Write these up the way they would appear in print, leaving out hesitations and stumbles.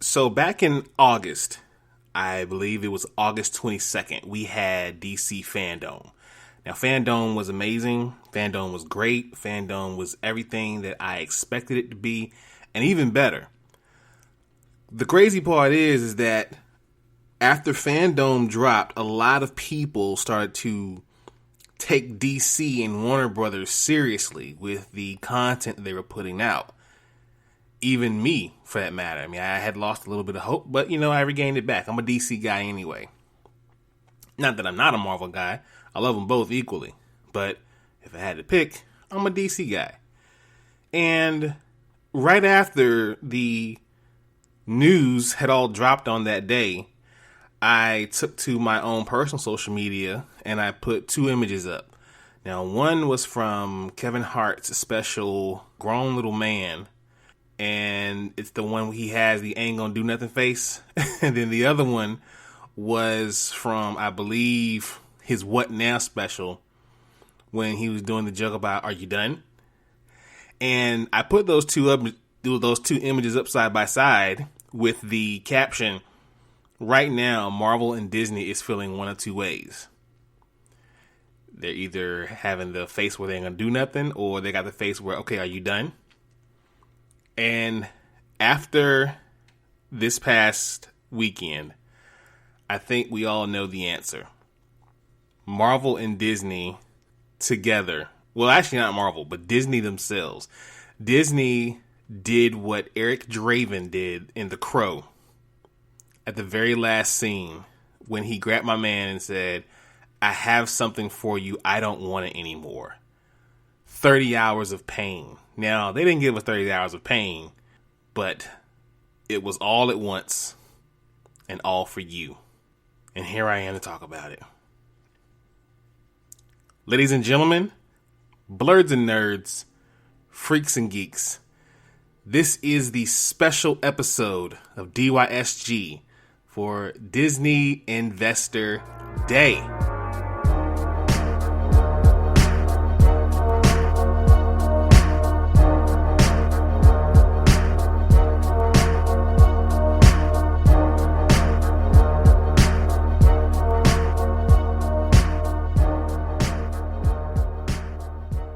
So back in August, I believe it was August 22nd, we had DC Fandom. Now, Fandom was amazing. Fandom was great. Fandom was everything that I expected it to be, and even better. The crazy part is that after Fandom dropped, a lot of people started to take DC and Warner Brothers seriously with the content they were putting out. Even me, for that matter. I mean, I had lost a little bit of hope, but, I regained it back. I'm a DC guy anyway. Not that I'm not a Marvel guy. I love them both equally. But if I had to pick, I'm a DC guy. And right after the news had all dropped on that day, I took to my own personal social media and I put 2 images up. Now, one was from Kevin Hart's special Grown Little Man. And it's the one where he has the ain't gonna do nothing face. And then the other one was from, I believe, his What Now special when he was doing the joke about, are you done? And I put those two images up side by side with the caption, right now, Marvel and Disney is feeling one of 2 ways. They're either having the face where they ain't gonna do nothing, or they got the face where, okay, are you done? And after this past weekend, I think we all know the answer. Marvel and Disney together. Well, actually not Marvel, but Disney themselves. Disney did what Eric Draven did in The Crow at the very last scene when he grabbed my man and said, I have something for you. I don't want it anymore. 30 hours of pain. Now, they didn't give us 30 hours of pain, but it was all at once and all for you. And here I am to talk about it. Ladies and gentlemen, blurs and nerds, freaks and geeks, this is the special episode of DYSG for Disney Investor Day.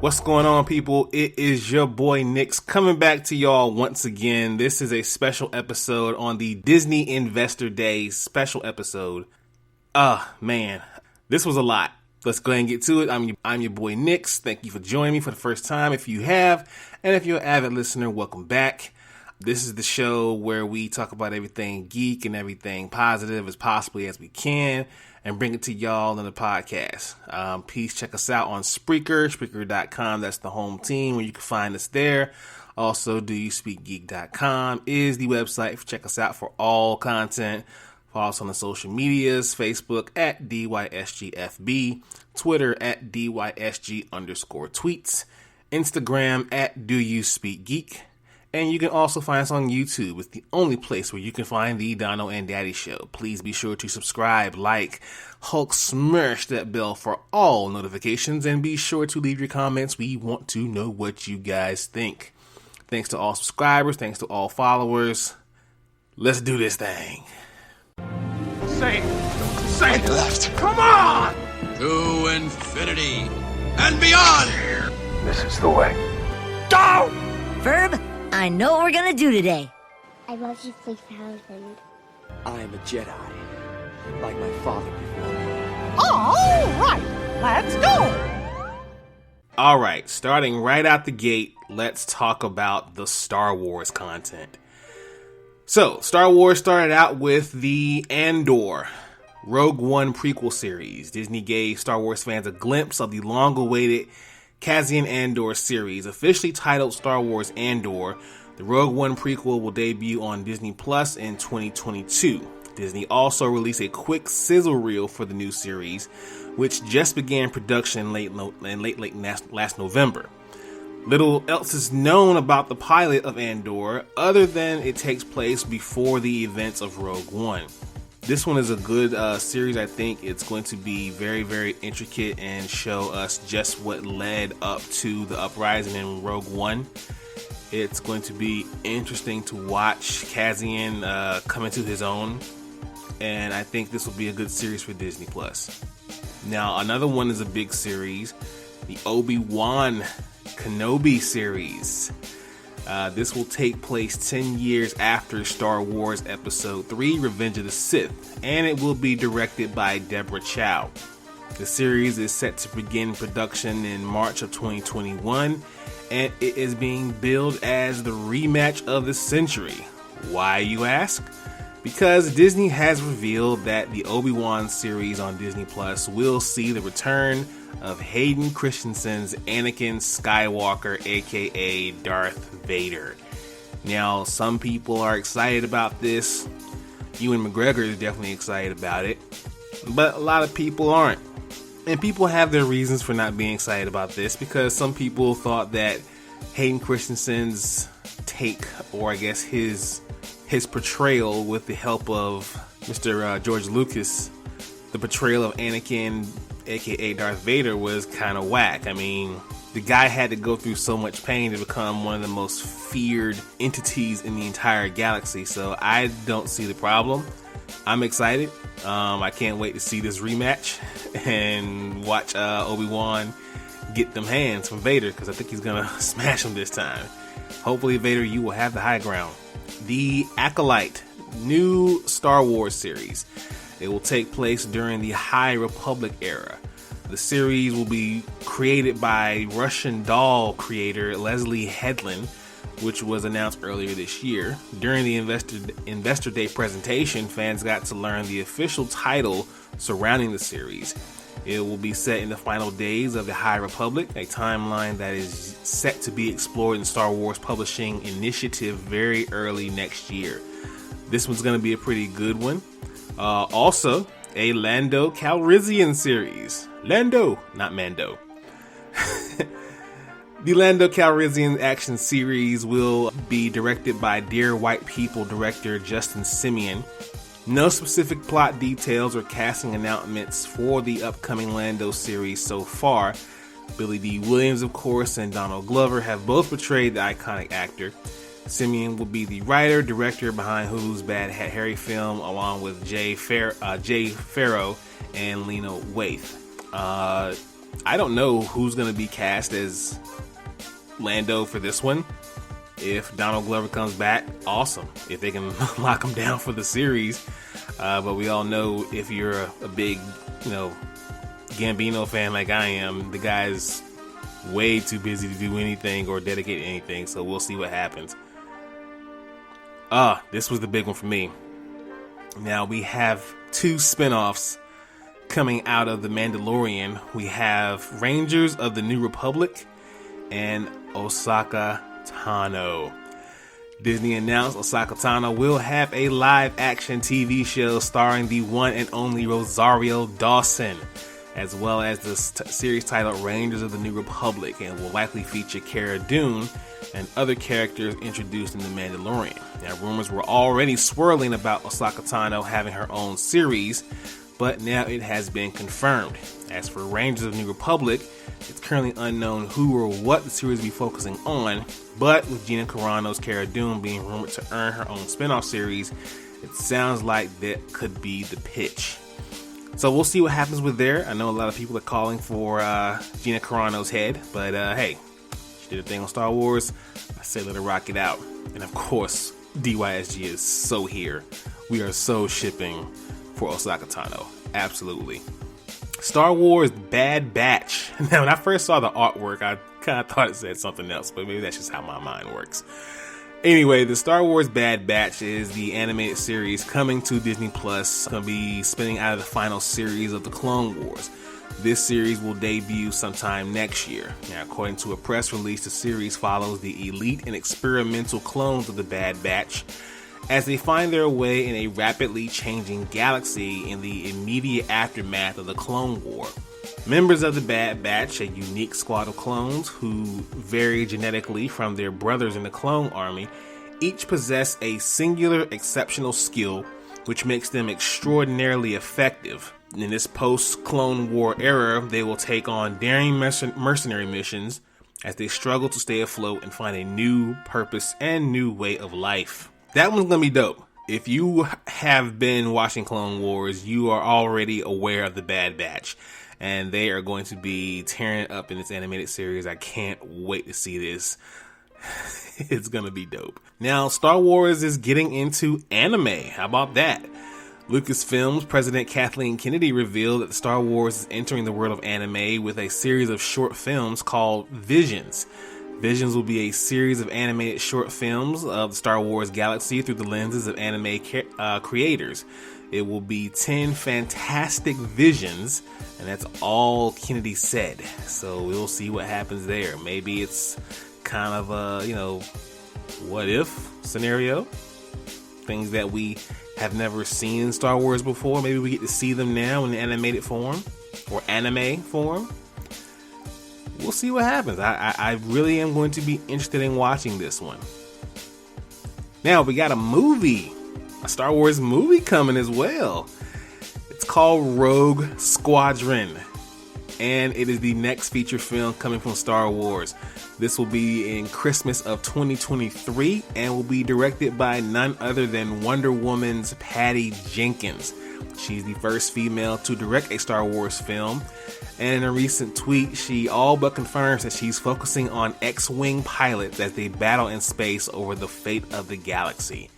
What's going on, people? It is your boy Nix coming back to y'all once again. This is a special episode on the Disney Investor Day special episode. Man, this was a lot. Let's go ahead and get to it. I'm your boy Nix. Thank you for joining me for the first time if you have. And if you're an avid listener, welcome back. This is the show where we talk about everything geek and everything positive as possibly as we can and bring it to y'all in the podcast. Please check us out on Spreaker, Spreaker.com. That's the home team where you can find us there. Also, DYSG is the website. Check us out for all content. Follow us on the social medias, Facebook at DYSGFB, Twitter at DYSG_tweets, Instagram at DoYouSpeakGeek. And you can also find us on YouTube. It's the only place where you can find the Dono and Daddy Show. Please be sure to subscribe, like, Hulk smash that bell for all notifications, and be sure to leave your comments. We want to know what you guys think. Thanks to all subscribers. Thanks to all followers. Let's do this thing. Say it left. Come on! To infinity and beyond! This is the way. Go! Verb, I know what we're gonna do today. I love you 3,000. I am a Jedi, like my father before me. All right, let's go! All right, starting right out the gate, let's talk about the Star Wars content. So, Star Wars started out with the Andor Rogue One prequel series. Disney gave Star Wars fans a glimpse of the long-awaited Cassian Andor series, officially titled Star Wars Andor. The Rogue One prequel will debut on Disney Plus in 2022. Disney also released a quick sizzle reel for the new series, which just began production late last November. Little else is known about the pilot of Andor, other than it takes place before the events of Rogue One. This one is a good series. I think it's going to be very, very intricate and show us just what led up to the uprising in Rogue One. It's going to be interesting to watch Cassian come into his own, and I think this will be a good series for Disney+. Now, another one is a big series, the Obi-Wan Kenobi series. This will take place 10 years after Star Wars Episode 3, Revenge of the Sith, and it will be directed by Deborah Chow. The series is set to begin production in March of 2021, and it is being billed as the rematch of the century. Why, you ask? Because Disney has revealed that the Obi-Wan series on Disney Plus will see the return of Hayden Christensen's Anakin Skywalker, aka Darth Vader. Now, some people are excited about this. Ewan McGregor is definitely excited about it, but a lot of people aren't. And people have their reasons for not being excited about this, because some people thought that Hayden Christensen's take, or I guess his portrayal with the help of Mr. George Lucas, the portrayal of Anakin, aka Darth Vader, was kind of whack. I mean, the guy had to go through so much pain to become one of the most feared entities in the entire galaxy, so I don't see the problem. I'm excited. I can't wait to see this rematch and watch Obi-Wan get them hands from Vader, because I think he's gonna smash him this time. Hopefully, Vader, you will have the high ground. The Acolyte, new Star Wars series. It will take place during the High Republic era. The series will be created by Russian doll creator Leslie Headland, which was announced earlier this year. During the Investor Day presentation, fans got to learn the official title surrounding the series. It will be set in the final days of the High Republic, a timeline that is set to be explored in Star Wars Publishing Initiative very early next year. This one's going to be a pretty good one. Also, a Lando Calrissian series. Lando, not Mando. The Lando Calrissian action series will be directed by Dear White People director Justin Simien. No specific plot details or casting announcements for the upcoming Lando series so far. Billy D. Williams, of course, and Donald Glover have both portrayed the iconic actor. Simien will be the writer, director behind Hulu's Bad Hat Harry film, along with Jay Farrow and Lena Waithe. I don't know who's going to be cast as Lando for this one. If Donald Glover comes back, awesome. If they can lock him down for the series. But we all know, if you're a big, Gambino fan like I am, the guy's way too busy to do anything or dedicate anything. So we'll see what happens. This was the big one for me. Now we have 2 spinoffs coming out of The Mandalorian. We have Rangers of the New Republic and Ahsoka Tano. Disney announced Ahsoka Tano will have a live-action TV show starring the one and only Rosario Dawson, as well as the series titled Rangers of the New Republic, and will likely feature Cara Dune and other characters introduced in The Mandalorian. Now, rumors were already swirling about Ahsoka Tano having her own series, but now it has been confirmed. As for Rangers of the New Republic, it's currently unknown who or what the series will be focusing on, but with Gina Carano's Cara Dune being rumored to earn her own spin-off series, it sounds like that could be the pitch. So we'll see what happens with there. I know a lot of people are calling for Gina Carano's head, but hey, she did a thing on Star Wars. I say let her rock it out. And of course, DYSG is so here. We are so shipping for Ahsoka Tano. Absolutely. Star Wars Bad Batch. Now, when I first saw the artwork, I kind of thought it said something else, but maybe that's just how my mind works. Anyway, the Star Wars Bad Batch is the animated series coming to Disney Plus. It's going to be spinning out of the final series of the Clone Wars. This series will debut sometime next year. Now, according to a press release, the series follows the elite and experimental clones of the Bad Batch as they find their way in a rapidly changing galaxy in the immediate aftermath of the Clone War. Members of the Bad Batch, a unique squad of clones who vary genetically from their brothers in the Clone Army, each possess a singular exceptional skill which makes them extraordinarily effective. In this post-Clone War era, they will take on daring mercenary missions, as they struggle to stay afloat and find a new purpose and new way of life. That one's gonna be dope. If you have been watching Clone Wars, you are already aware of the Bad Batch, and they are going to be tearing it up in this animated series. I can't wait to see this. It's gonna be dope. Now, Star Wars is getting into anime. How about that? Lucasfilm's President Kathleen Kennedy revealed that Star Wars is entering the world of anime with a series of short films called Visions. Visions will be a series of animated short films of the Star Wars galaxy through the lenses of anime creators. It will be 10 fantastic visions, and that's all Kennedy said. So we'll see what happens there. Maybe it's kind of a, what if scenario. Things that we have never seen in Star Wars before. Maybe we get to see them now in animated form or anime form. We'll see what happens. I really am going to be interested in watching this one. Now we got a Star Wars movie coming as well. It's called Rogue Squadron, and it is the next feature film coming from Star Wars. This will be in Christmas of 2023 and will be directed by none other than Wonder Woman's Patty Jenkins. She's the first female to direct a Star Wars film, and in a recent tweet, she all but confirms that she's focusing on X-Wing pilots as they battle in space over the fate of the galaxy.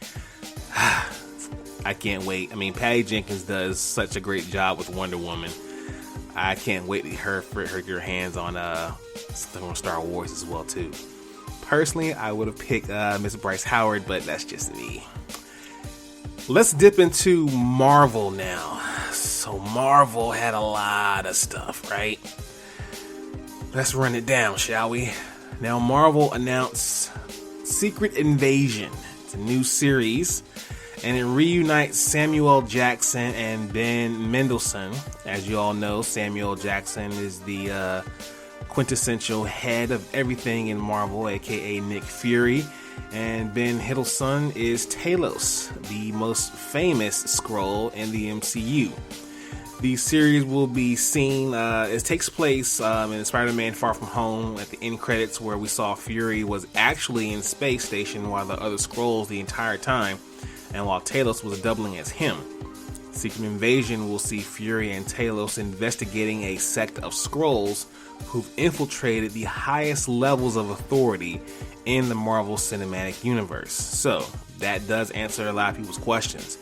I can't wait. I mean, Patty Jenkins does such a great job with Wonder Woman. I can't wait for her get her hands on something from Star Wars as well too. Personally, I would have picked Miss Bryce Howard, but that's just me. Let's dip into Marvel now. So Marvel had a lot of stuff, right? Let's run it down, shall we? Now Marvel announced Secret Invasion. It's a new series, and it reunites Samuel Jackson and Ben Mendelsohn. As you all know, Samuel Jackson is the quintessential head of everything in Marvel, aka Nick Fury, and Ben Hiddleston is Talos, the most famous Skrull in the MCU. The series will be seen, it takes place in Spider-Man Far From Home at the end credits, where we saw Fury was actually in Space Station while the other Skrulls the entire time, and while Talos was doubling as him. Secret Invasion will see Fury and Talos investigating a sect of Skrulls who've infiltrated the highest levels of authority in the Marvel Cinematic Universe. So, that does answer a lot of people's questions.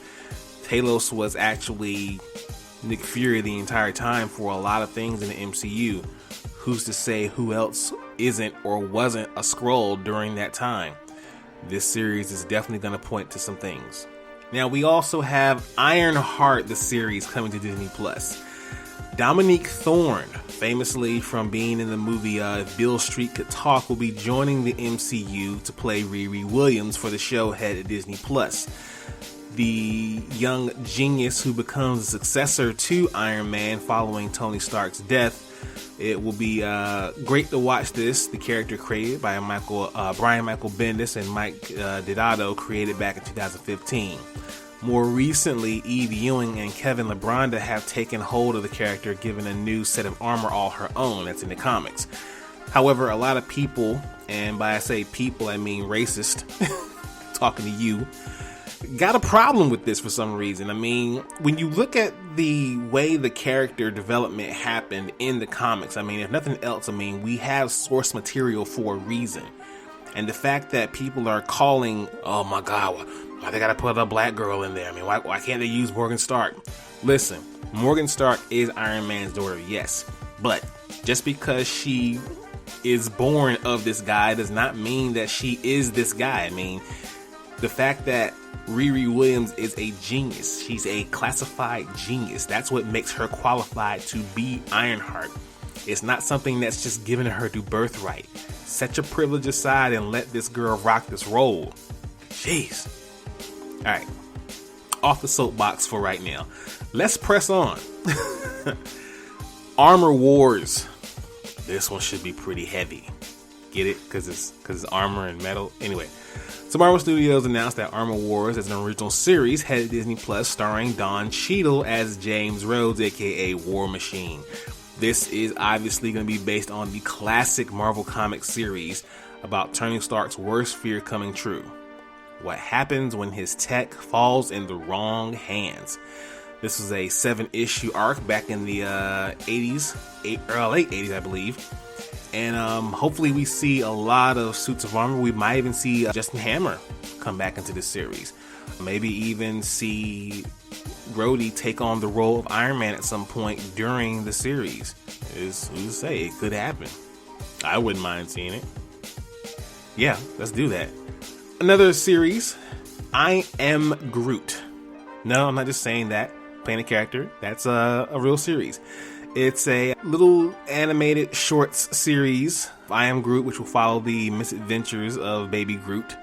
Talos was actually Nick Fury the entire time for a lot of things in the MCU. Who's to say who else isn't or wasn't a Skrull during that time? This series is definitely going to point to some things. Now, we also have Ironheart, the series, coming to Disney+. Dominique Thorne, famously from being in the movie If Beale Street Could Talk, will be joining the MCU to play Riri Williams for the show head at Disney+. The young genius who becomes the successor to Iron Man following Tony Stark's death. It will be great to watch this. The character created by Brian Michael Bendis and Mike Deodato, created back in 2015. More recently, Eve Ewing and Kevin LeBronda have taken hold of the character, given a new set of armor all her own. That's in the comics. However, a lot of people, and by I say people, I mean racist, talking to you, got a problem with this for some reason. I mean, when you look at the way the character development happened in the comics, I mean, if nothing else, I mean, we have source material for a reason. And the fact that people are calling, oh my God, why they gotta put a black girl in there? I mean, why can't they use Morgan Stark? Listen, Morgan Stark is Iron Man's daughter, yes. But just because she is born of this guy does not mean that she is this guy. I mean, the fact that Riri Williams is a genius, she's a classified genius, that's what makes her qualified to be Ironheart. It's not something that's just given to her through birthright. Set your privilege aside and let this girl rock this role. Jeez. Alright, off the soapbox for right now. Let's press on. Armor Wars. This one should be pretty heavy. Get it? Because it's armor and metal. Anyway, so Marvel Studios announced that Armor Wars is an original series headed Disney Plus, starring Don Cheadle as James Rhodes, aka War Machine. This is obviously going to be based on the classic Marvel Comics series about Tony Stark's worst fear coming true. What happens when his tech falls in the wrong hands? This was a 7-issue arc back in the 80s, late 80s, I believe. And hopefully we see a lot of suits of armor. We might even see Justin Hammer come back into this series. Maybe even see Rhodey take on the role of Iron Man at some point during the series. Who's to say? It could happen. I wouldn't mind seeing it. Yeah, let's do that. Another series, I Am Groot. No, I'm not just saying that, playing a character. That's a real series. It's a little animated shorts series, I Am Groot, which will follow the misadventures of Baby Groot.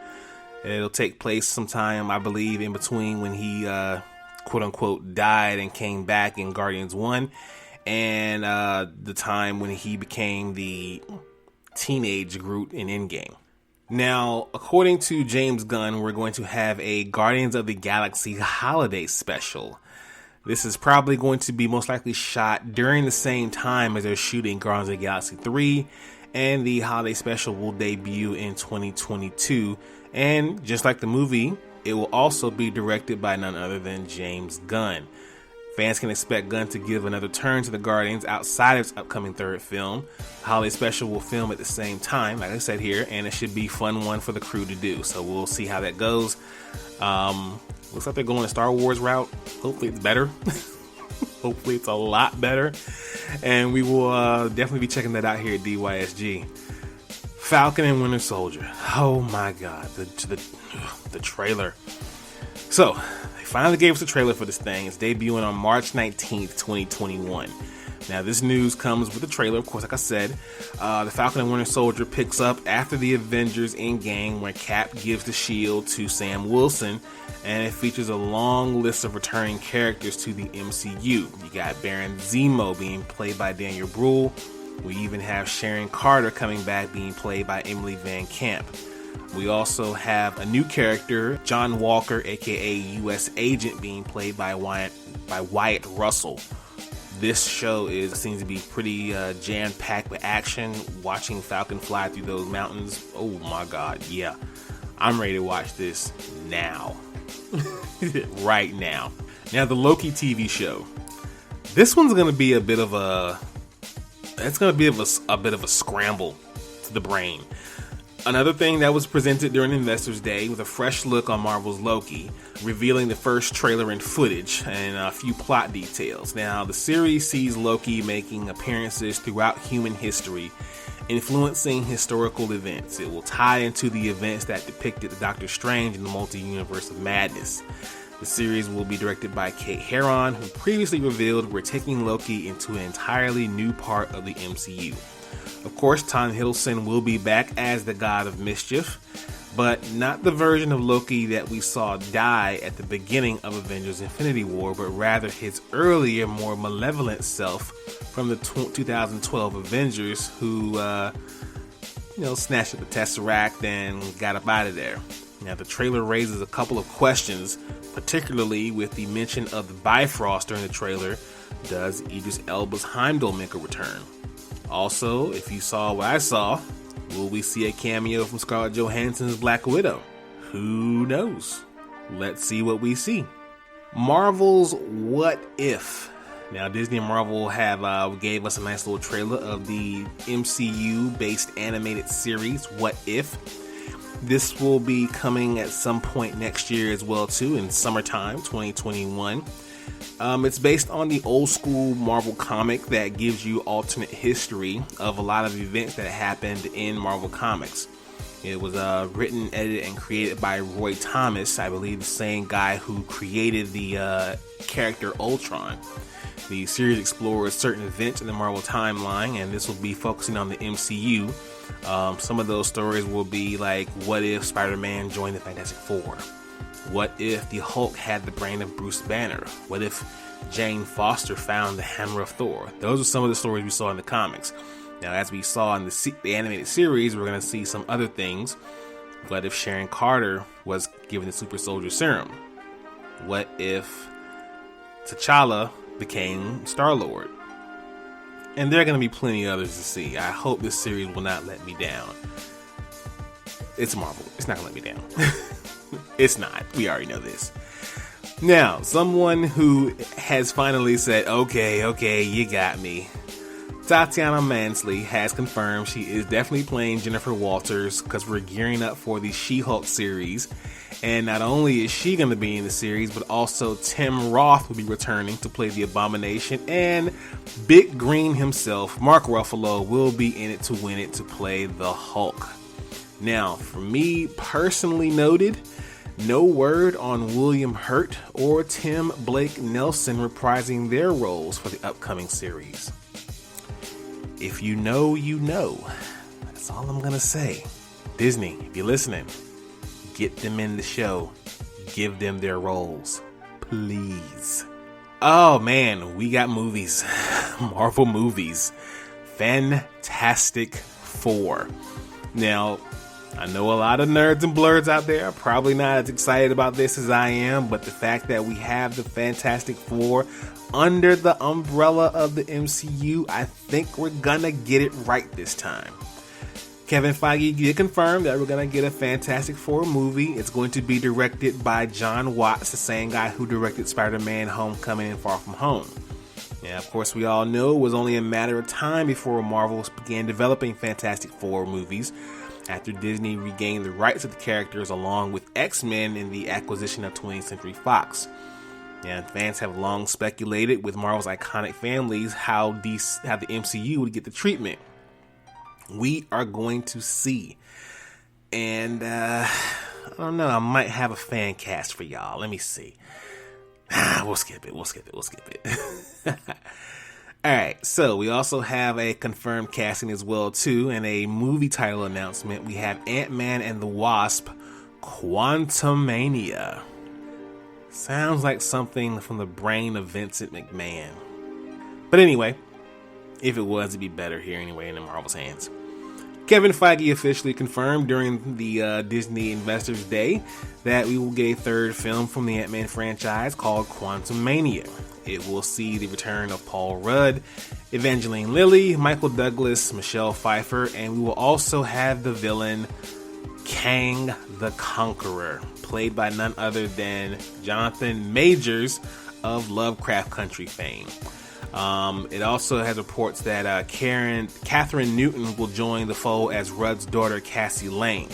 It'll take place sometime, I believe, in between when he, quote-unquote, died and came back in Guardians 1 and the time when he became the teenage Groot in Endgame. Now, according to James Gunn, we're going to have a Guardians of the Galaxy holiday special. This is probably going to be most likely shot during the same time as they're shooting Guardians of the Galaxy 3, and the holiday special will debut in 2022. And just like the movie, it will also be directed by none other than James Gunn. Fans can expect Gunn to give another turn to the Guardians outside of its upcoming third film. The holiday special will film at the same time, like I said here, and it should be a fun one for the crew to do. So we'll see how that goes. Looks like they're going the Star Wars route. Hopefully it's better. Hopefully it's a lot better. And we will definitely be checking that out here at DYSG. Falcon and Winter Soldier. Oh my god, the trailer. So, they finally gave us a trailer for this thing. It's debuting on March 19th, 2021. Now, this news comes with a trailer, of course, like I said. The Falcon and Winter Soldier picks up after the Avengers Endgame, where Cap gives the shield to Sam Wilson, and it features a long list of returning characters to the MCU. You got Baron Zemo being played by Daniel Bruhl. We even have Sharon Carter coming back, being played by Emily Van Camp. We also have a new character, John Walker, aka U.S. Agent, being played by Wyatt Russell. This show seems to be pretty jam-packed with action. Watching Falcon fly through those mountains, oh my god, yeah. I'm ready to watch this now. Right now. Now, the Loki TV show. This one's going to be a bit of a scramble to the brain. Another thing that was presented during Investors Day with a fresh look on Marvel's Loki, revealing the first trailer and footage and a few plot details. Now, the series sees Loki making appearances throughout human history, influencing historical events. It will tie into the events that depicted Doctor Strange in the multi-universe of madness. The series will be directed by Kate Herron, who previously revealed we're taking Loki into an entirely new part of the MCU. Of course, Tom Hiddleston will be back as the God of Mischief, but not the version of Loki that we saw die at the beginning of Avengers Infinity War, but rather his earlier, more malevolent self from the 2012 Avengers who, snatched up the Tesseract and got up out of there. Now, the trailer raises a couple of questions, particularly with the mention of the Bifrost during the trailer. Does Idris Elba's Heimdall make a return? Also, if you saw what I saw, will we see a cameo from Scarlett Johansson's Black Widow? Who knows? Let's see what we see. Marvel's What If? Now, Disney and Marvel have gave us a nice little trailer of the MCU-based animated series, What If? This will be coming at some point next year as well, too, in summertime 2021. It's based on the old school Marvel comic that gives you alternate history of a lot of events that happened in Marvel Comics. It was written, edited, and created by Roy Thomas, I believe the same guy who created the character Ultron. The series explores certain events in the Marvel timeline, and this will be focusing on the MCU. Some of those stories will be like, what if Spider-Man joined the Fantastic Four? What if the Hulk had the brain of Bruce Banner? What if Jane Foster found the Hammer of Thor? Those are some of the stories we saw in the comics. Now, as we saw in the animated series, we're going to see some other things. What if Sharon Carter was given the Super Soldier Serum? What if T'Challa became Star-Lord? And there are going to be plenty others to see. I hope this series will not let me down. It's Marvel. It's not going to let me down. It's not. We already know this. Now, someone who has finally said, okay, you got me. Tatiana Maslany has confirmed she is definitely playing Jennifer Walters because we're gearing up for the She-Hulk series. And not only is she going to be in the series, but also Tim Roth will be returning to play the Abomination. And Big Green himself, Mark Ruffalo, will be in it to win it to play the Hulk. Now, for me, personally noted, no word on William Hurt or Tim Blake Nelson reprising their roles for the upcoming series. If you know, you know. That's all I'm gonna say. Disney, if you're listening, get them in the show. Give them their roles. Please. Oh man, we got movies. Marvel movies. Fantastic Four. Now, I know a lot of nerds and blurs out there are probably not as excited about this as I am, but the fact that we have the Fantastic Four under the umbrella of the MCU, I think we're gonna get it right this time. Kevin Feige did confirm that we're gonna get a Fantastic Four movie. It's going to be directed by John Watts, the same guy who directed Spider-Man: Homecoming and Far From Home. Now, of course, we all know it was only a matter of time before Marvel began developing Fantastic Four movies, after Disney regained the rights of the characters along with X-Men in the acquisition of 20th Century Fox. And fans have long speculated with Marvel's iconic families how the MCU would get the treatment. We are going to see. And I don't know, I might have a fan cast for y'all. Let me see. We'll skip it. Alright, so we also have a confirmed casting as well too, and a movie title announcement. We have Ant-Man and the Wasp: Quantumania. Sounds like something from the brain of Vincent McMahon. But anyway, if it was, it'd be better here anyway in Marvel's hands. Kevin Feige officially confirmed during the Disney Investors Day that we will get a third film from the Ant-Man franchise called Quantumania. It will see the return of Paul Rudd, Evangeline Lilly, Michael Douglas, Michelle Pfeiffer, and we will also have the villain Kang the Conqueror, played by none other than Jonathan Majors of Lovecraft Country fame. It also has reports that Catherine Newton will join the fold as Rudd's daughter Cassie Lane.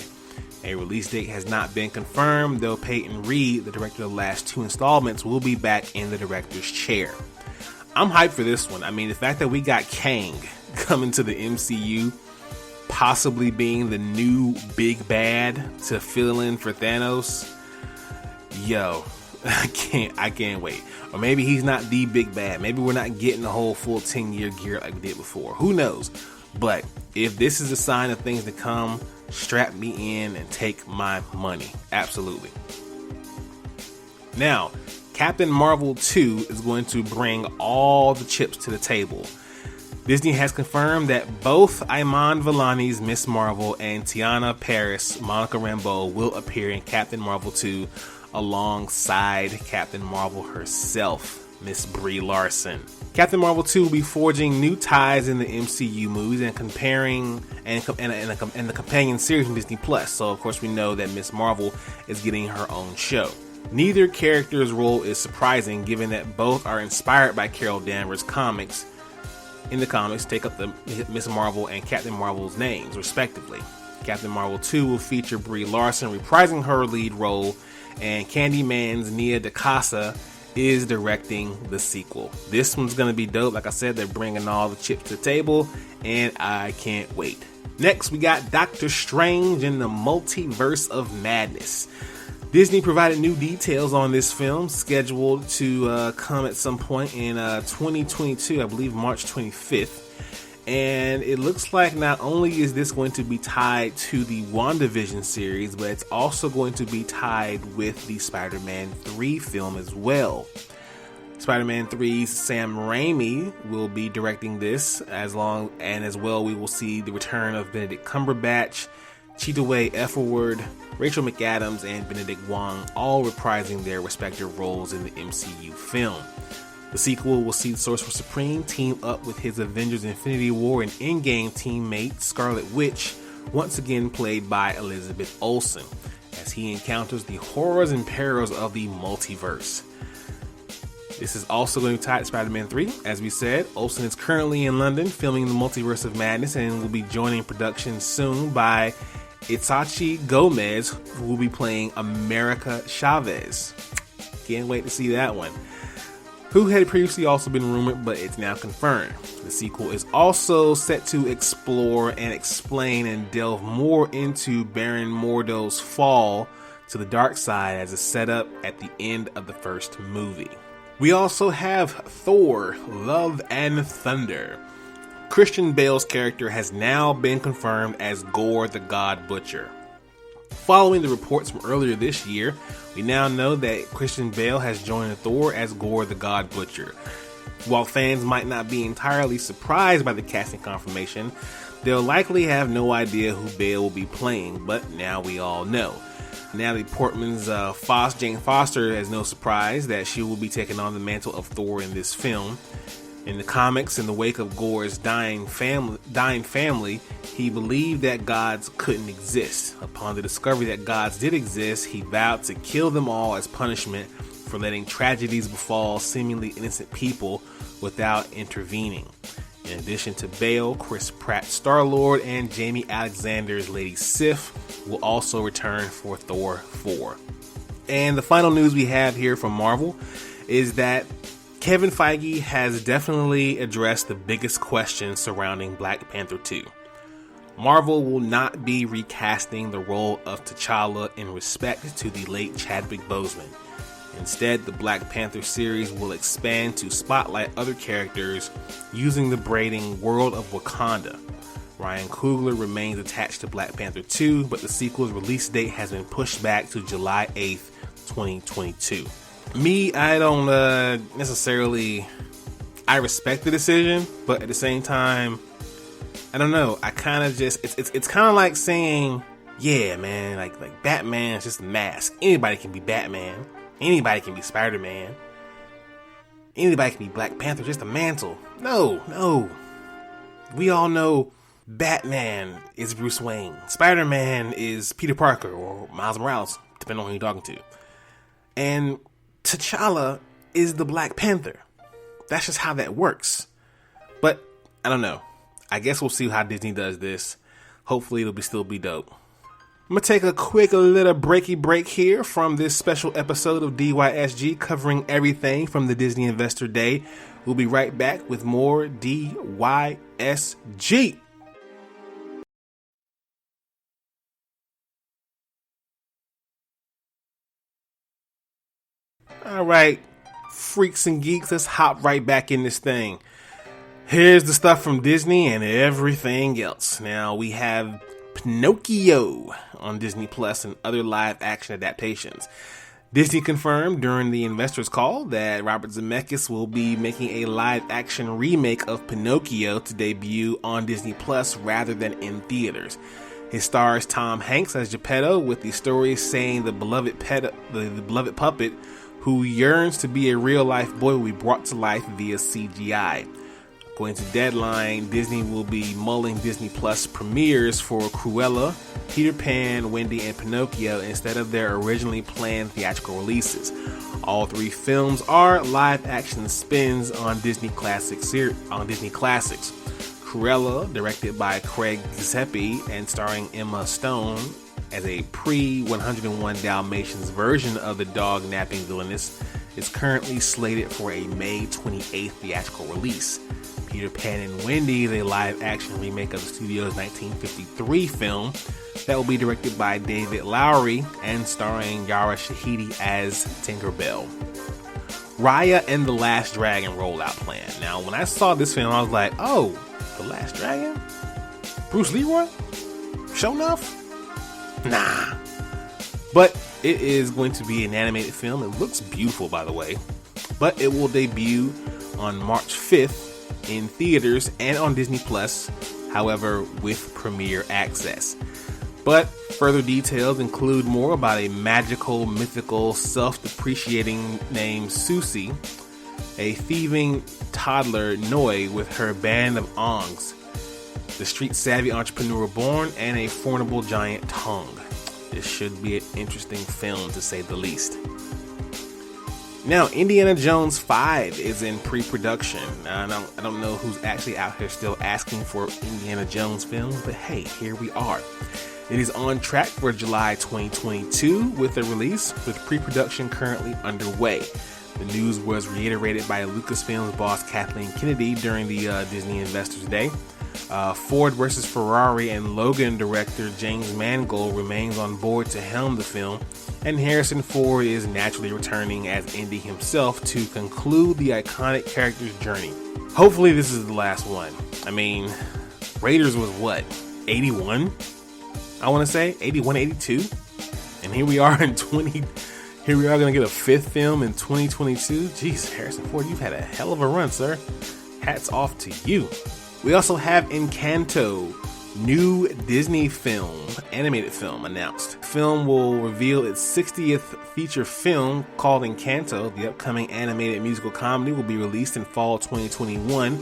A release date has not been confirmed, though Peyton Reed, the director of the last two installments, will be back in the director's chair. I'm hyped for this one. I mean, the fact that we got Kang coming to the MCU, possibly being the new big bad to fill in for Thanos, yo, I can't wait. Or maybe he's not the big bad. Maybe we're not getting the whole full 10-year gear like we did before. Who knows? But if this is a sign of things to come, strap me in and take my money. Absolutely. Now, Captain Marvel 2 is going to bring all the chips to the table. Disney has confirmed that both Iman Vellani's Miss Marvel and Tiana Paris' Monica Rambeau will appear in Captain Marvel 2 alongside Captain Marvel herself, Miss Brie Larson. Captain Marvel 2 will be forging new ties in the MCU movies and comparing and the companion series from Disney Plus. So of course we know that Miss Marvel is getting her own show. Neither character's role is surprising, given that both are inspired by Carol Danvers' comics. In the comics, take up the Miss Marvel and Captain Marvel's names, respectively. Captain Marvel 2 will feature Brie Larson reprising her lead role, and Candyman's Nia DaCosta is directing the sequel. This one's going to be dope. Like I said, they're bringing all the chips to the table, and I can't wait. Next, we got Doctor Strange in the Multiverse of Madness. Disney provided new details on this film, scheduled to come at some point in 2022, I believe March 25th. And it looks like not only is this going to be tied to the WandaVision series, but it's also going to be tied with the Spider-Man 3 film as well. Spider-Man 3's Sam Raimi will be directing this, as well we will see the return of Benedict Cumberbatch, Chiwetel Ejiofor, Rachel McAdams, and Benedict Wong, all reprising their respective roles in the MCU film. The sequel will see the Sorcerer Supreme team up with his Avengers Infinity War and Endgame teammate Scarlet Witch, once again played by Elizabeth Olsen, as he encounters the horrors and perils of the multiverse. This is also going to be tied to Spider-Man 3. As we said, Olsen is currently in London filming the Multiverse of Madness and will be joining production soon by Itaichi Gomez, who will be playing America Chavez. Can't wait to see that one. Who had previously also been rumored, but it's now confirmed. The sequel is also set to explore and explain and delve more into Baron Mordo's fall to the dark side as a setup at the end of the first movie. We also have Thor: Love and Thunder. Christian Bale's character has now been confirmed as Gore the God Butcher. Following the reports from earlier this year, we now know that Christian Bale has joined Thor as Gore the God Butcher. While fans might not be entirely surprised by the casting confirmation, they'll likely have no idea who Bale will be playing, but now we all know. Natalie Portman's Jane Foster has no surprise that she will be taking on the mantle of Thor in this film. In the comics, in the wake of Gore's dying family, he believed that gods couldn't exist. Upon the discovery that gods did exist, he vowed to kill them all as punishment for letting tragedies befall seemingly innocent people without intervening. In addition to Bale, Chris Pratt Star-Lord and Jamie Alexander's Lady Sif will also return for Thor 4. And the final news we have here from Marvel is that Kevin Feige has definitely addressed the biggest question surrounding Black Panther 2. Marvel will not be recasting the role of T'Challa in respect to the late Chadwick Boseman. Instead, the Black Panther series will expand to spotlight other characters using the braiding world of Wakanda. Ryan Coogler remains attached to Black Panther 2, but the sequel's release date has been pushed back to July 8th, 2022. I don't necessarily... I respect the decision, but at the same time, I don't know. I kind of just... It's kind of like saying, yeah, man, like Batman is just a mask. Anybody can be Batman. Anybody can be Spider-Man. Anybody can be Black Panther, just a mantle. No. We all know Batman is Bruce Wayne. Spider-Man is Peter Parker or Miles Morales, depending on who you're talking to. And T'Challa is the Black Panther. That's just how that works. But, I don't know. I guess we'll see how Disney does this. Hopefully it'll still be dope. I'm going to take a quick little break here from this special episode of DYSG covering everything from the Disney Investor Day. We'll be right back with more DYSG. All right, freaks and geeks, let's hop right back in this thing. Here's the stuff from Disney and everything else. Now we have Pinocchio on Disney Plus and other live action adaptations. Disney confirmed during the investors call that Robert Zemeckis will be making a live action remake of Pinocchio to debut on Disney Plus rather than in theaters. It stars Tom Hanks as Geppetto, with the story saying the beloved puppet who yearns to be a real-life boy will be brought to life via CGI. According to Deadline, Disney will be mulling Disney Plus premieres for Cruella, Peter Pan, Wendy, and Pinocchio instead of their originally planned theatrical releases. All three films are live-action spins on Disney classics. Cruella, directed by Craig Giuseppe and starring Emma Stone as a pre-101 Dalmatians version of the dog-napping villainess, is currently slated for a May 28th theatrical release. Peter Pan and Wendy is a live-action remake of the studio's 1953 film that will be directed by David Lowery and starring Yara Shahidi as Tinkerbell. Raya and the Last Dragon rollout plan. Now, when I saw this film, I was like, oh, The Last Dragon? Bruce Leroy? Show enough? Nah. But it is going to be an animated film. It looks beautiful, by the way. But it will debut on March 5th in theaters and on Disney Plus, however, with premiere access. But further details include more about a magical, mythical, self-depreciating named Susie, a thieving toddler Noi with her band of Ongs, the street-savvy entrepreneur Born, and a formidable giant Tongue. This should be an interesting film, to say the least. Now, Indiana Jones 5 is in pre-production. I don't know who's actually out here still asking for Indiana Jones films, but hey, here we are. It is on track for July 2022 with a release, with pre-production currently underway. The news was reiterated by Lucasfilm's boss Kathleen Kennedy during the Disney Investors Day. Ford vs. Ferrari and Logan director James Mangold remains on board to helm the film, and Harrison Ford is naturally returning as Indy himself to conclude the iconic character's journey. Hopefully this is the last one. I mean, Raiders was what, 81? I want to say 81, 82, and here we are here we are going to get a fifth film in 2022. Jeez, Harrison Ford, you've had a hell of a run, sir. Hats off to you. We also have Encanto, new Disney film, animated film announced. The film will reveal its 60th feature film called Encanto. The upcoming animated musical comedy will be released in fall 2021.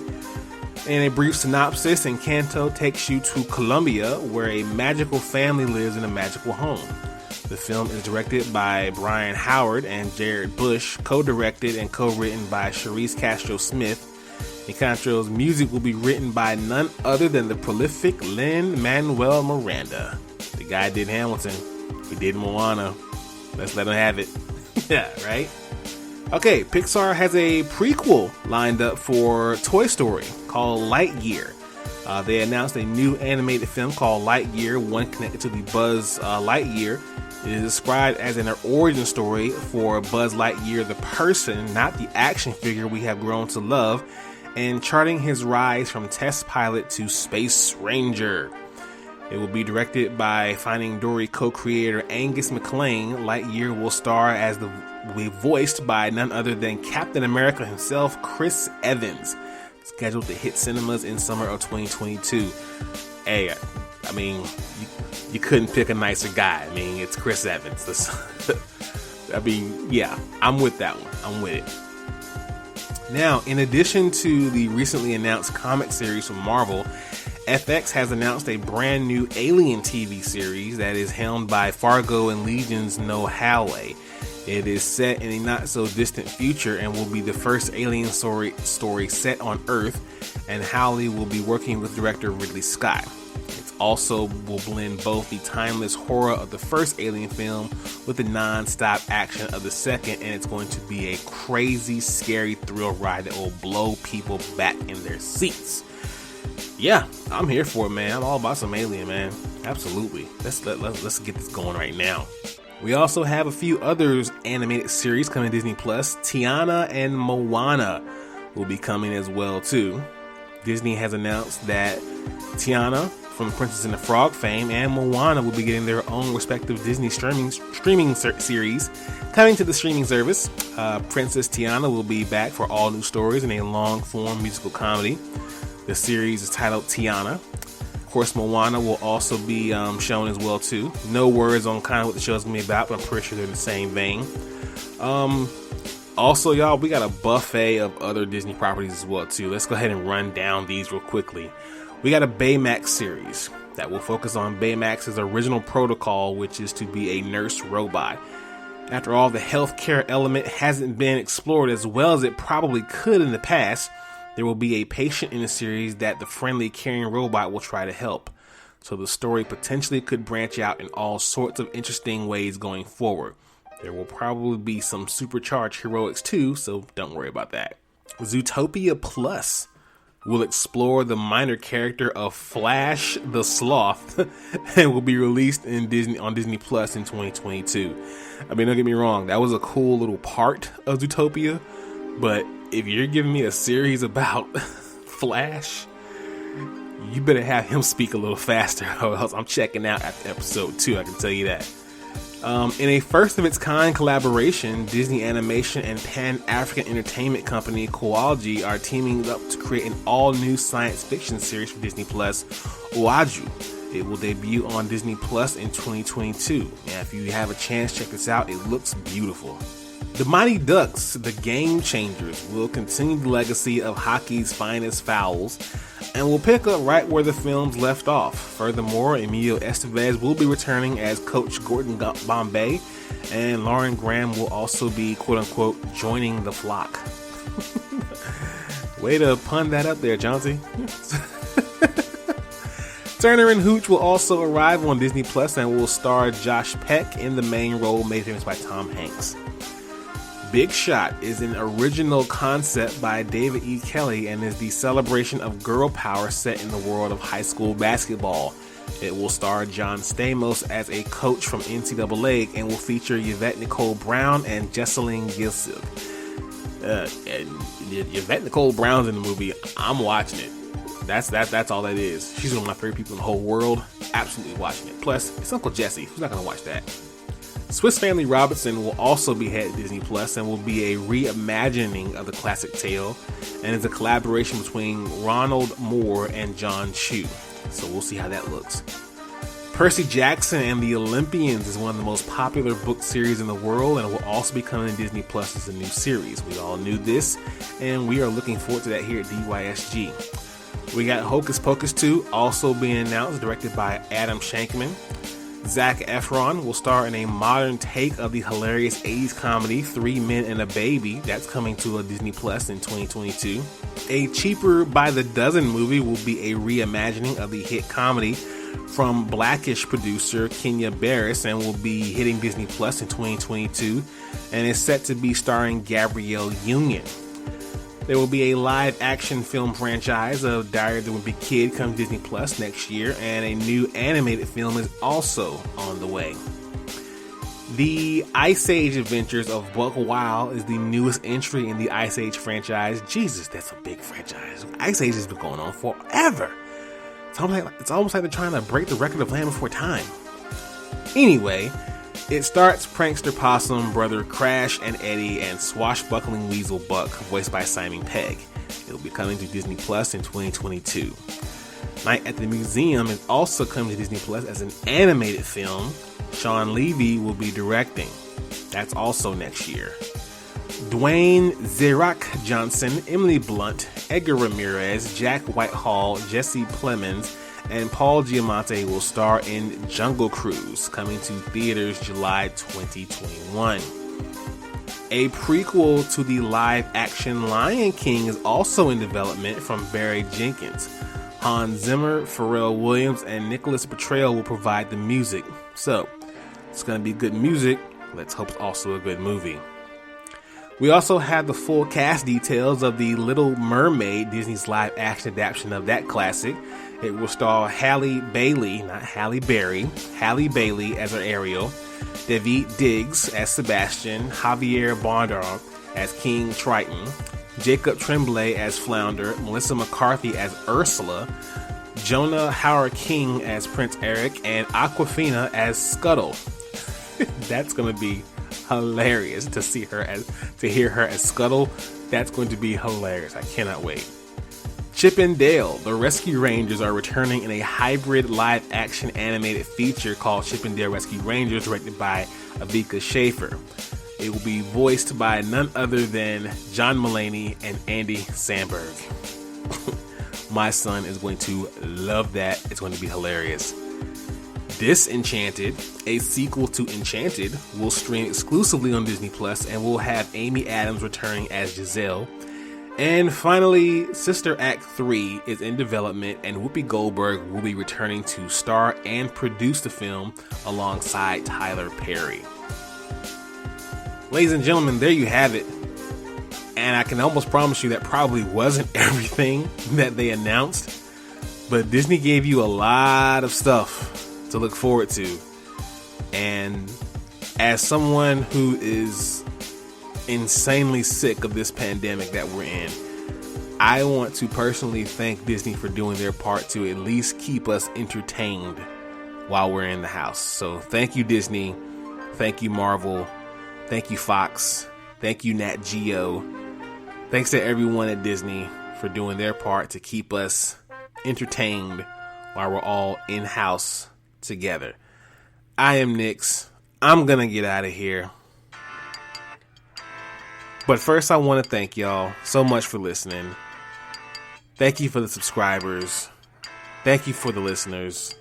In a brief synopsis, Encanto takes you to Colombia, where a magical family lives in a magical home. The film is directed by Brian Howard and Jared Bush, co-directed and co-written by Charisse Castro-Smith. Encanto's music will be written by none other than the prolific Lin-Manuel Miranda. The guy did Hamilton. He did Moana. Let's let him have it. Yeah, right? Okay, Pixar has a prequel lined up for Toy Story called Lightyear. They announced a new animated film called Lightyear, one connected to the Buzz Lightyear. It is described as an origin story for Buzz Lightyear, the person, not the action figure we have grown to love, and charting his rise from test pilot to space ranger. It will be directed by Finding Dory co-creator Angus MacLane. Lightyear will be voiced by none other than Captain America himself, Chris Evans, scheduled to hit cinemas in summer of 2022. Hey, I mean, you couldn't pick a nicer guy. I mean, it's Chris Evans. I mean, yeah, I'm with that one. I'm with it. Now, in addition to the recently announced comic series from Marvel, FX has announced a brand new Alien TV series that is helmed by Fargo and Legion's Noah Hawley. It is set in a not so distant future and will be the first Alien story set on Earth, and Hawley will be working with director Ridley Scott. It also will blend both the timeless horror of the first Alien film with the non-stop action of the second, and it's going to be a crazy, scary thrill ride that will blow people back in their seats. Yeah, I'm here for it, man. I'm all about some Alien, man. Absolutely. Let's get this going right now. We also have a few others animated series coming to Disney Plus. Tiana and Moana will be coming as well too. Disney has announced that Tiana from Princess and the Frog fame and Moana will be getting their own respective Disney streaming series coming to the streaming service. Princess Tiana will be back for all new stories in a long-form musical comedy. The series is titled Tiana. Of course, Moana will also be shown as well too. No words on kind of what the show's gonna be about, but I'm pretty sure they're in the same vein. Also, y'all, we got a buffet of other Disney properties as well too. Let's go ahead and run down these real quickly. We got a Baymax series that will focus on Baymax's original protocol, which is to be a nurse robot. After all, the healthcare element hasn't been explored as well as it probably could in the past. There will be a patient in the series that the friendly, caring robot will try to help. So the story potentially could branch out in all sorts of interesting ways going forward. There will probably be some supercharged heroics too, so don't worry about that. Zootopia Plus will explore the minor character of Flash the Sloth and will be released on Disney Plus in 2022. I mean, don't get me wrong, that was a cool little part of Zootopia, but if you're giving me a series about Flash, you better have him speak a little faster, or else I'm checking out after episode 2, I can tell you that. In a first-of-its-kind collaboration, Disney Animation and Pan-African entertainment company Koalji are teaming up to create an all-new science fiction series for Disney Plus, Oaju. It will debut on Disney Plus in 2022. Now, if you have a chance, check this out. It looks beautiful. The Mighty Ducks, the Game Changers, will continue the legacy of hockey's finest fouls and will pick up right where the films left off. Furthermore, Emilio Estevez will be returning as Coach Gordon Bombay, and Lauren Graham will also be, quote-unquote, joining the flock. Way to pun that up there, Chauncey. Turner and Hooch will also arrive on Disney Plus and will star Josh Peck in the main role made famous by Tom Hanks. Big Shot is an original concept by David E. Kelly and is the celebration of girl power set in the world of high school basketball. It will star John Stamos as a coach from NCAA and will feature Yvette Nicole Brown and Jesseline Gilsib. And Yvette Nicole Brown's in the movie. I'm watching it. That's all that is. She's one of my favorite people in the whole world. Absolutely watching it. Plus, it's Uncle Jesse. Who's not going to watch that? Swiss Family Robinson will also be at Disney Plus and will be a reimagining of the classic tale, and is a collaboration between Ronald Moore and John Chu. So we'll see how that looks. Percy Jackson and the Olympians is one of the most popular book series in the world, and will also be coming to Disney Plus as a new series. We all knew this, and we are looking forward to that here at DYSG. We got Hocus Pocus 2 also being announced, directed by Adam Shankman. Zac Efron will star in a modern take of the hilarious 80s comedy 3 Men and a Baby. That's coming to a Disney Plus in 2022. A Cheaper by the Dozen movie will be a reimagining of the hit comedy from Blackish producer Kenya Barris and will be hitting Disney Plus in 2022 and is set to be starring Gabrielle Union. There will be a live-action film franchise of Diary of the Wimpy Kid come to Disney Plus next year, and a new animated film is also on the way. The Ice Age Adventures of Buck Wild is the newest entry in the Ice Age franchise. Jesus, that's a big franchise. Ice Age has been going on forever. It's almost like they're trying to break the record of Land Before Time. Anyway, it starts prankster possum brother Crash and Eddie and swashbuckling weasel Buck, voiced by Simon Pegg. It will be coming to Disney Plus in 2022. Night at the Museum is also coming to Disney Plus as an animated film. Sean Levy will be directing. That's also next year. Dwayne "The Rock" Johnson, Emily Blunt, Edgar Ramirez, Jack Whitehall, Jesse Plemons, and Paul Giamatti will star in Jungle Cruise, coming to theaters July 2021. A prequel to the live-action Lion King is also in development from Barry Jenkins. Hans Zimmer, Pharrell Williams, and Nicholas Petrell will provide the music. So, it's going to be good music. Let's hope it's also a good movie. We also have the full cast details of The Little Mermaid, Disney's live-action adaptation of that classic. It will star Halle Bailey, not Halle Berry, Halle Bailey as her Ariel, Daveed Diggs as Sebastian, Javier Bardem as King Triton, Jacob Tremblay as Flounder, Melissa McCarthy as Ursula, Jonah Howard King as Prince Eric, and Awkwafina as Scuttle. That's going to be hilarious to hear her as Scuttle. That's going to be hilarious. I cannot wait. Chip and Dale, the Rescue Rangers, are returning in a hybrid live-action animated feature called Chip and Dale Rescue Rangers, directed by Avika Schaefer. It will be voiced by none other than John Mulaney and Andy Samberg. My son is going to love that. It's going to be hilarious. Disenchanted, a sequel to Enchanted, will stream exclusively on Disney Plus and will have Amy Adams returning as Giselle. And finally, Sister Act 3 is in development, and Whoopi Goldberg will be returning to star and produce the film alongside Tyler Perry. Ladies and gentlemen, there you have it. And I can almost promise you that probably wasn't everything that they announced, but Disney gave you a lot of stuff to look forward to. And as someone who is insanely sick of this pandemic that we're in, I want to personally thank Disney for doing their part to at least keep us entertained while we're in the house. So thank you, Disney. Thank you, Marvel. Thank you, Fox. Thank you, Nat Geo. Thanks to everyone at Disney for doing their part to keep us entertained while we're all in-house together. I am Nix. I'm gonna get out of here. But first, I want to thank y'all so much for listening. Thank you for the subscribers. Thank you for the listeners.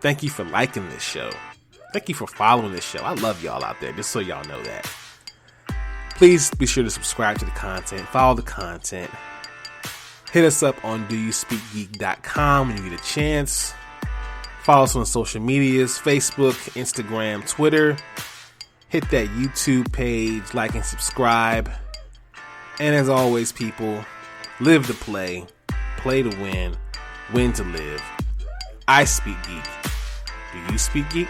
Thank you for liking this show. Thank you for following this show. I love y'all out there, just so y'all know that. Please be sure to subscribe to the content, follow the content. Hit us up on DYSGgeek.com when you get a chance. Follow us on social medias, Facebook, Instagram, Twitter. Hit that YouTube page, like and subscribe. And as always, people, live to play to win to live. I speak geek. Do you speak geek?